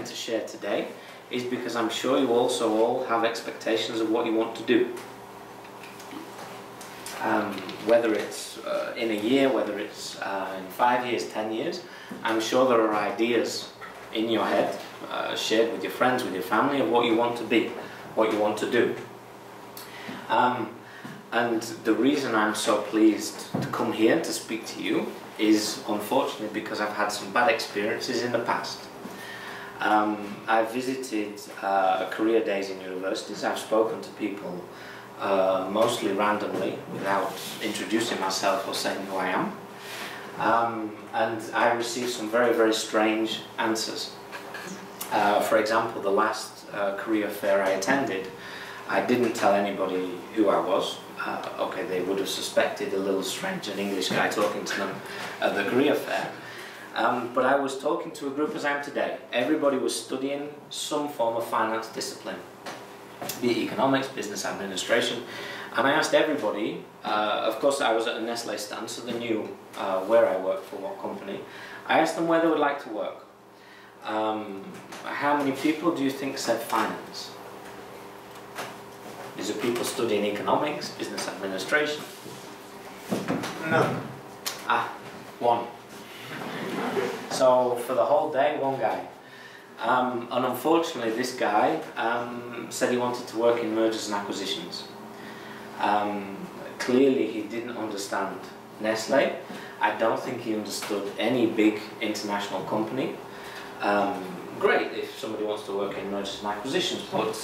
going to share today is because I'm sure you also all have expectations of what you want to do. Whether it's in a year, whether it's in 5 years, 10 years, I'm sure there are ideas in your head, shared with your friends, with your family, of what you want to be, what you want to do. And the reason I'm so pleased to come here to speak to you is unfortunately because I've had some bad experiences in the past. I've visited career days in universities. I've spoken to people mostly randomly without introducing myself or saying who I am. And I received some very, very strange answers. For example, the last career fair I attended, I didn't tell anybody who I was. Okay, they would have suspected a little strange, an English guy talking to them at the career fair. But I was talking to a group as I am today. Everybody was studying some form of finance discipline, be it economics, business administration. And I asked everybody, of course I was at a Nestle stand, so they knew where I worked for what company. I asked them where they would like to work. How many people do you think said finance? Is it people studying economics, business administration? No. One. So for the whole day, one guy. And unfortunately this guy said he wanted to work in mergers and acquisitions. Clearly he didn't understand Nestle. I don't think he understood any big international company. Great if somebody wants to work in mergers and acquisitions, but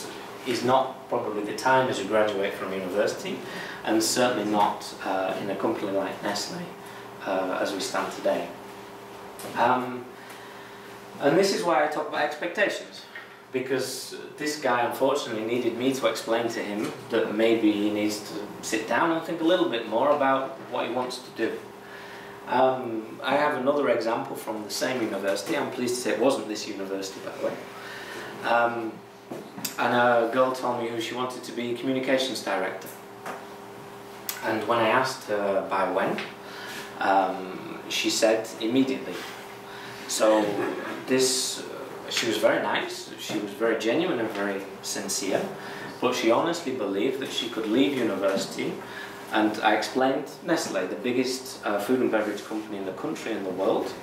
is not probably the time as you graduate from university, and certainly not in a company like Nestle as we stand today. And this is why I talk about expectations, because this guy unfortunately needed me to explain to him that maybe he needs to sit down and think a little bit more about what he wants to do. I have another example from the same university. I'm pleased to say it wasn't this university, by the way. And a girl told me who she wanted to be communications director. And when I asked her by when, she said immediately. So this, she was very nice, she was very genuine and very sincere, but she honestly believed that she could leave university. And I explained Nestle, the biggest food and beverage company in the country and the world,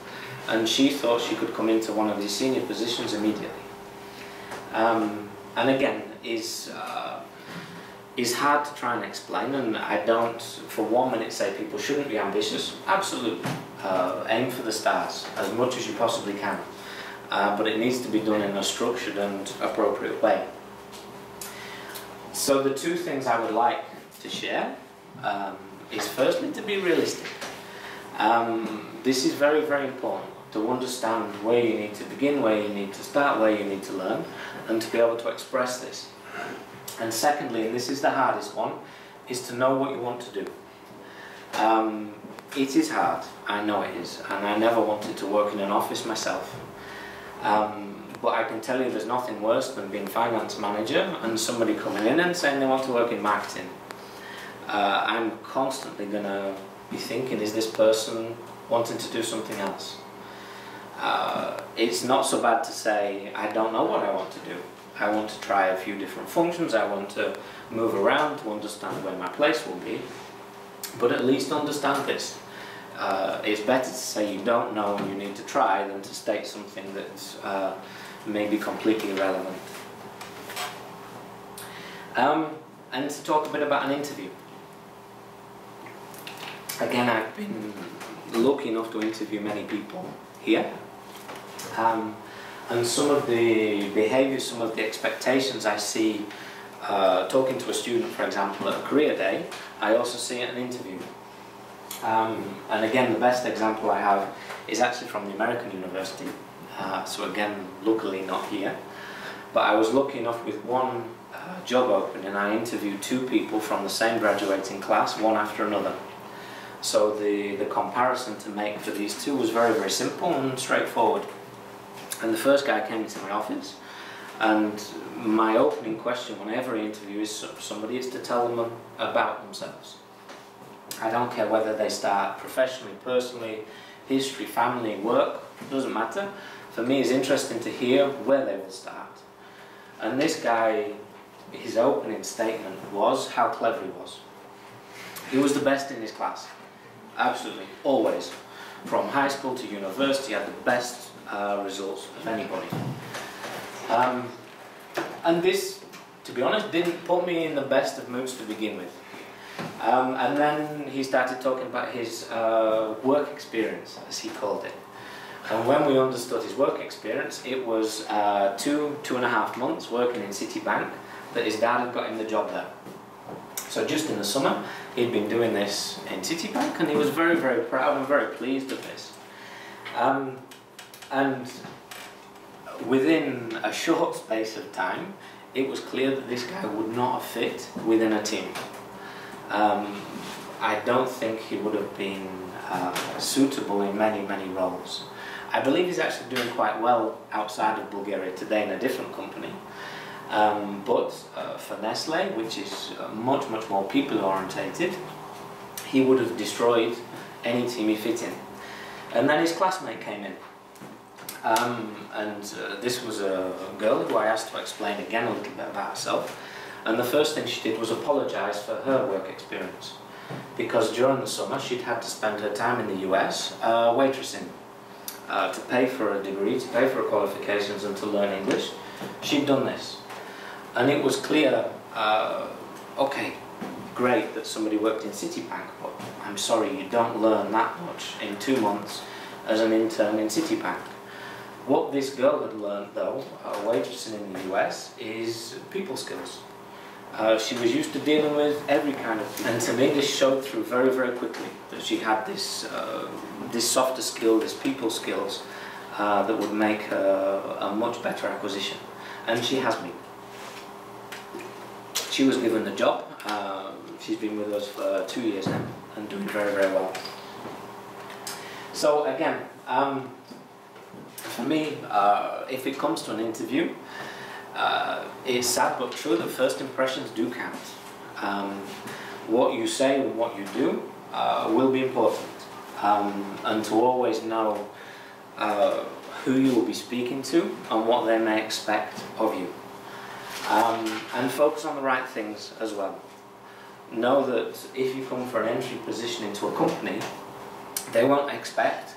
and she thought she could come into one of these senior positions immediately. And again, is hard to try and explain, and I don't for 1 minute say people shouldn't be ambitious. Absolutely. Aim for the stars as much as you possibly can. But it needs to be done in a structured and appropriate way. So the two things I would like to share is firstly to be realistic. This is very, very important to understand where you need to begin, where you need to start, where you need to learn, and to be able to express this. And secondly, and this is the hardest one, is to know what you want to do. It is hard, I know it is, and I never wanted to work in an office myself. But I can tell you there's nothing worse than being finance manager and somebody coming in and saying they want to work in marketing. I'm constantly going to be thinking, is this person wanting to do something else? It's not so bad to say, I don't know what I want to do. I want to try a few different functions, I want to move around to understand where my place will be, but at least understand this. It's better to say you don't know and you need to try than to state something that may be completely irrelevant. And to talk a bit about an interview. Again, I've been lucky enough to interview many people here. And some of the behaviours, some of the expectations I see talking to a student, for example, at a career day, I also see at an interview. And again, the best example I have is actually from the American university. So again, luckily not here. But I was lucky enough with one job opening, and I interviewed two people from the same graduating class, one after another. So the comparison to make for these two was very, very simple and straightforward. And the first guy came into my office, and my opening question whenever I interview somebody is to tell them about themselves. I don't care whether they start professionally, personally, history, family, work, doesn't matter. for me it's interesting to hear where they will start. And this guy, his opening statement was how clever he was. He was the best in his class, absolutely, always. From high school to university, he had the best results of anybody. And this, to be honest, didn't put me in the best of moods to begin with. And then he started talking about his work experience, as he called it. And when we understood his work experience, it was 2.5 months working in Citibank that his dad had got him the job there. So just in the summer, he'd been doing this in Citibank, and he was very, very proud and very pleased of this. And within a short space of time, it was clear that this guy would not have fit within a team. I don't think he would have been suitable in many, many roles. I believe he's actually doing quite well outside of Bulgaria today in a different company. But for Nestle, which is much, much more people-orientated, he would have destroyed any team he fit in. And then his classmate came in. This was a girl who I asked to explain again a little bit about herself. And the first thing she did was apologise for her work experience. Because during the summer she'd had to spend her time in the US waitressing. To pay for a degree, to pay for her qualifications and to learn English. She'd done this. And it was clear, okay, great that somebody worked in Citibank, but I'm sorry, you don't learn that much in 2 months as an intern in Citibank. What this girl had learned though, waitressing in the US, is people skills. She was used to dealing with every kind of people. And to me this showed through very, very quickly that she had this, this softer skill, this people skills that would make her a much better acquisition. And she has been. She was given the job. She's been with us for 2 years now and doing very, very well. So again, for me, if it comes to an interview, it's sad but true that first impressions do count. What you say and what you do will be important. And to always know who you will be speaking to and what they may expect of you. And focus on the right things as well. Know that if you come for an entry position into a company, they won't expect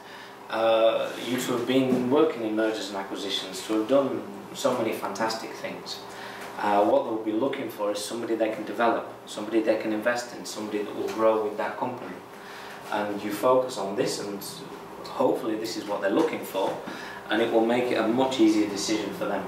you to have been working in mergers and acquisitions, to have done so many fantastic things. What they'll be looking for is somebody they can develop, somebody they can invest in, somebody that will grow with that company. And you focus on this, and hopefully this is what they're looking for, and it will make it a much easier decision for them.